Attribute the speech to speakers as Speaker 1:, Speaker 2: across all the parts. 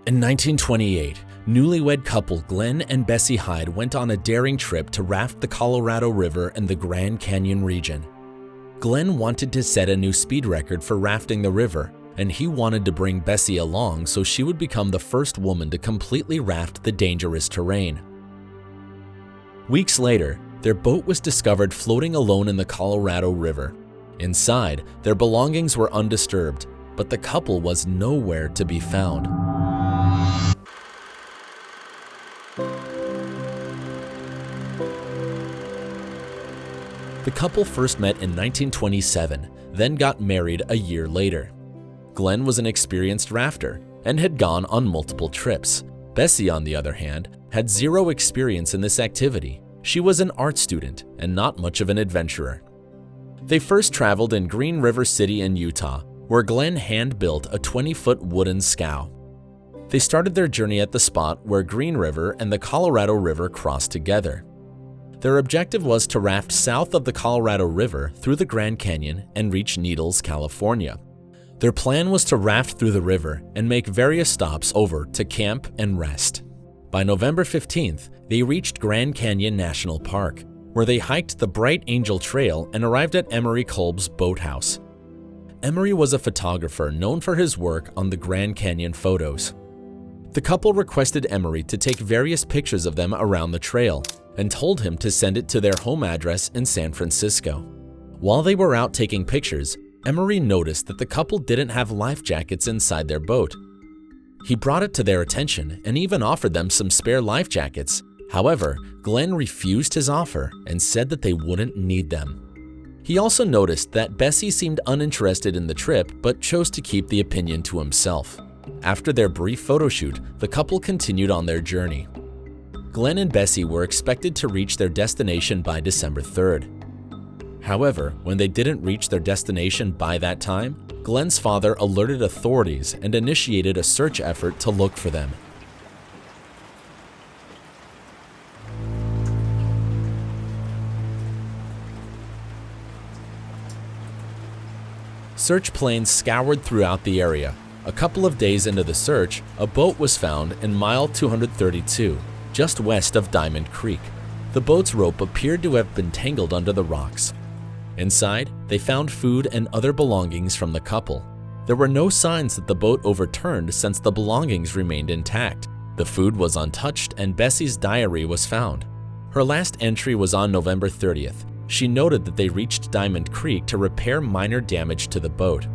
Speaker 1: In 1928, newlywed couple Glen and Bessie Hyde went on a daring trip to raft the Colorado River in the Grand Canyon region. Glen wanted to set a new speed record for rafting the river, and he wanted to bring Bessie along so she would become the first woman to completely raft the dangerous terrain. Weeks later, their boat was discovered floating alone in the Colorado River. Inside, their belongings were undisturbed, but the couple was nowhere to be found. The couple first met in 1927, then got married a year later. Glen was an experienced rafter and had gone on multiple trips. Bessie, on the other hand, had zero experience in this activity. She was an art student and not much of an adventurer. They first traveled in Green River City in Utah, where Glen hand-built a 20-foot wooden scow. They started their journey at the spot where Green River and the Colorado River crossed together. Their objective was to raft south of the Colorado River through the Grand Canyon and reach Needles, California. Their plan was to raft through the river and make various stops over to camp and rest. By November 15th, they reached Grand Canyon National Park, where they hiked the Bright Angel Trail and arrived at Emery Kolb's boathouse. Emery was a photographer known for his work on the Grand Canyon photos. The couple requested Emery to take various pictures of them around the trail and told him to send it to their home address in San Francisco. While they were out taking pictures, Emery noticed that the couple didn't have life jackets inside their boat. He brought it to their attention and even offered them some spare life jackets. However, Glen refused his offer and said that they wouldn't need them. He also noticed that Bessie seemed uninterested in the trip but chose to keep the opinion to himself. After their brief photo shoot, the couple continued on their journey. Glen and Bessie were expected to reach their destination by December 3rd. However, when they didn't reach their destination by that time, Glen's father alerted authorities and initiated a search effort to look for them. Search planes scoured throughout the area. A couple of days into the search, a boat was found in mile 232, just west of Diamond Creek. The boat's rope appeared to have been tangled under the rocks. Inside, they found food and other belongings from the couple. There were no signs that the boat overturned since the belongings remained intact. The food was untouched and Bessie's diary was found. Her last entry was on November 30th. She noted that they reached Diamond Creek to repair minor damage to the boat.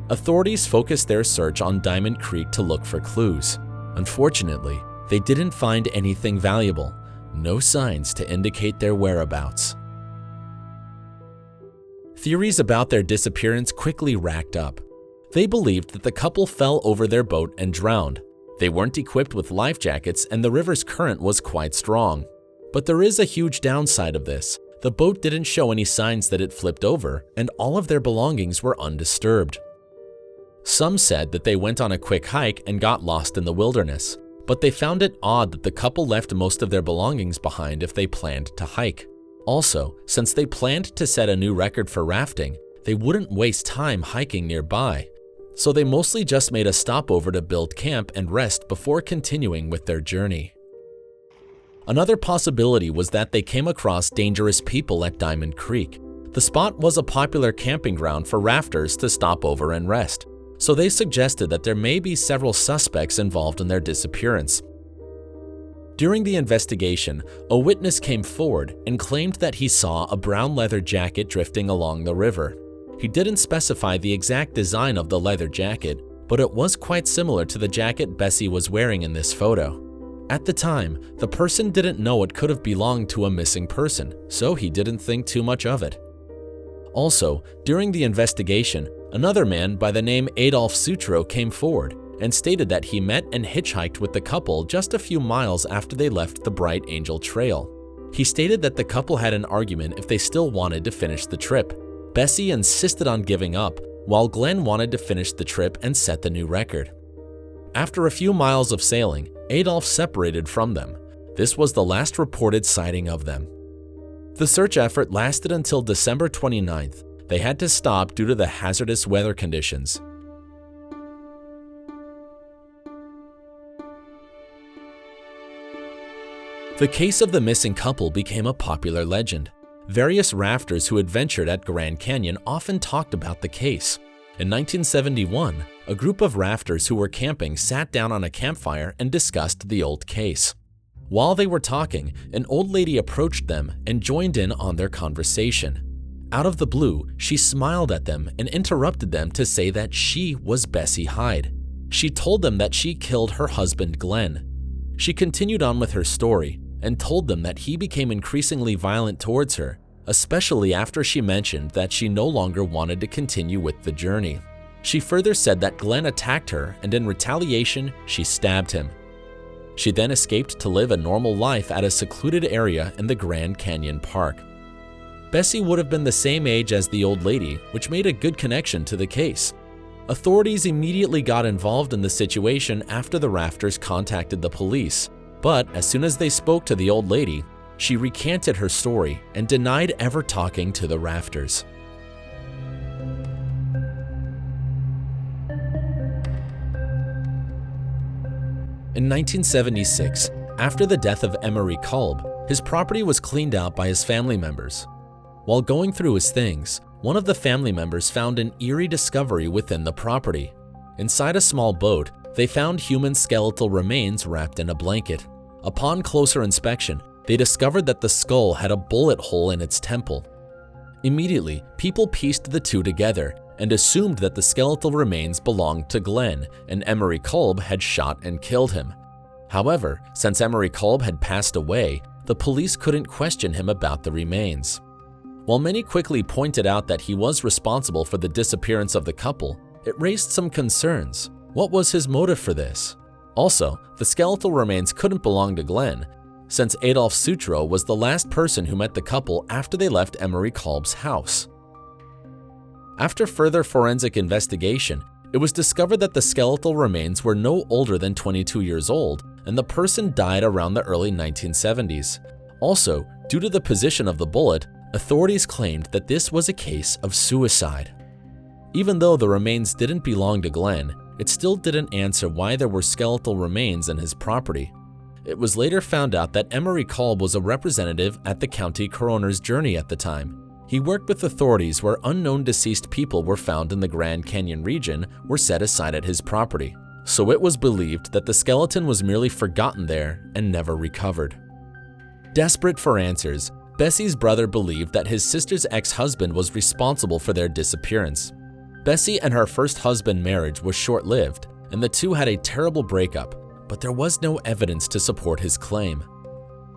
Speaker 1: Authorities focused their search on Diamond Creek to look for clues. Unfortunately, they didn't find anything valuable, no signs to indicate their whereabouts. Theories about their disappearance quickly racked up. They believed that the couple fell over their boat and drowned. They weren't equipped with life jackets and the river's current was quite strong. But there is a huge downside of this. The boat didn't show any signs that it flipped over, and all of their belongings were undisturbed. Some said that they went on a quick hike and got lost in the wilderness, but they found it odd that the couple left most of their belongings behind if they planned to hike. Also, since they planned to set a new record for rafting, they wouldn't waste time hiking nearby, so they mostly just made a stopover to build camp and rest before continuing with their journey. Another possibility was that they came across dangerous people at Diamond Creek. The spot was a popular camping ground for rafters to stop over and rest, so they suggested that there may be several suspects involved in their disappearance. During the investigation, a witness came forward and claimed that he saw a brown leather jacket drifting along the river. He didn't specify the exact design of the leather jacket, but it was quite similar to the jacket Bessie was wearing in this photo. At the time, the person didn't know it could have belonged to a missing person, so he didn't think too much of it. Also, during the investigation, another man by the name Adolf Sutro came forward and stated that he met and hitchhiked with the couple just a few miles after they left the Bright Angel Trail. He stated that the couple had an argument if they still wanted to finish the trip. Bessie insisted on giving up, while Glen wanted to finish the trip and set the new record. After a few miles of sailing, Adolf separated from them. This was the last reported sighting of them. The search effort lasted until December 29th. They had to stop due to the hazardous weather conditions. The case of the missing couple became a popular legend. Various rafters who adventured at Grand Canyon often talked about the case. In 1971, a group of rafters who were camping sat down on a campfire and discussed the old case. While they were talking, an old lady approached them and joined in on their conversation. Out of the blue, she smiled at them and interrupted them to say that she was Bessie Hyde. She told them that she killed her husband Glen. She continued on with her story and told them that he became increasingly violent towards her, especially after she mentioned that she no longer wanted to continue with the journey. She further said that Glen attacked her and in retaliation, she stabbed him. She then escaped to live a normal life at a secluded area in the Grand Canyon Park. Bessie would have been the same age as the old lady, which made a good connection to the case. Authorities immediately got involved in the situation after the rafters contacted the police, but as soon as they spoke to the old lady, she recanted her story and denied ever talking to the rafters. In 1976, after the death of Emery Kolb, his property was cleaned out by his family members. While going through his things, one of the family members found an eerie discovery within the property. Inside a small boat, they found human skeletal remains wrapped in a blanket. Upon closer inspection, they discovered that the skull had a bullet hole in its temple. Immediately, people pieced the two together and assumed that the skeletal remains belonged to Glen and Emery Kolb had shot and killed him. However, since Emery Kolb had passed away, the police couldn't question him about the remains. While many quickly pointed out that he was responsible for the disappearance of the couple, it raised some concerns. What was his motive for this? Also, the skeletal remains couldn't belong to Glen, since Adolf Sutro was the last person who met the couple after they left Emery Kolb's house. After further forensic investigation, it was discovered that the skeletal remains were no older than 22 years old, and the person died around the early 1970s. Also, due to the position of the bullet, authorities claimed that this was a case of suicide. Even though the remains didn't belong to Glen, it still didn't answer why there were skeletal remains in his property. It was later found out that Emery Kolb was a representative at the county coroner's journey at the time. He worked with authorities where unknown deceased people were found in the Grand Canyon region were set aside at his property, so it was believed that the skeleton was merely forgotten there and never recovered. Desperate for answers, Bessie's brother believed that his sister's ex-husband was responsible for their disappearance. Bessie and her first husband marriage was short-lived, and the two had a terrible breakup, but there was no evidence to support his claim.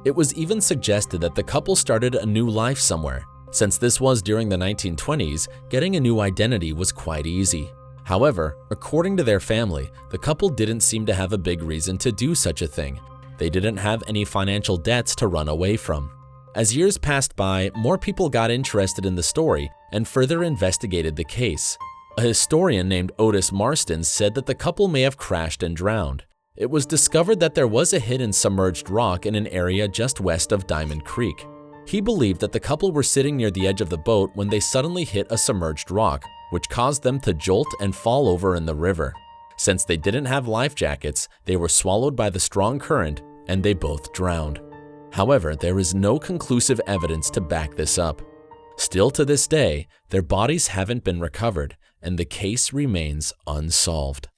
Speaker 1: It was even suggested that the couple started a new life somewhere. Since this was during the 1920s, getting a new identity was quite easy. However, according to their family, the couple didn't seem to have a big reason to do such a thing. They didn't have any financial debts to run away from. As years passed by, more people got interested in the story and further investigated the case. A historian named Otis Marston said that the couple may have crashed and drowned. It was discovered that there was a hidden submerged rock in an area just west of Diamond Creek. He believed that the couple were sitting near the edge of the boat when they suddenly hit a submerged rock, which caused them to jolt and fall over in the river. Since they didn't have life jackets, they were swallowed by the strong current and they both drowned. However, there is no conclusive evidence to back this up. Still to this day, their bodies haven't been recovered and the case remains unsolved.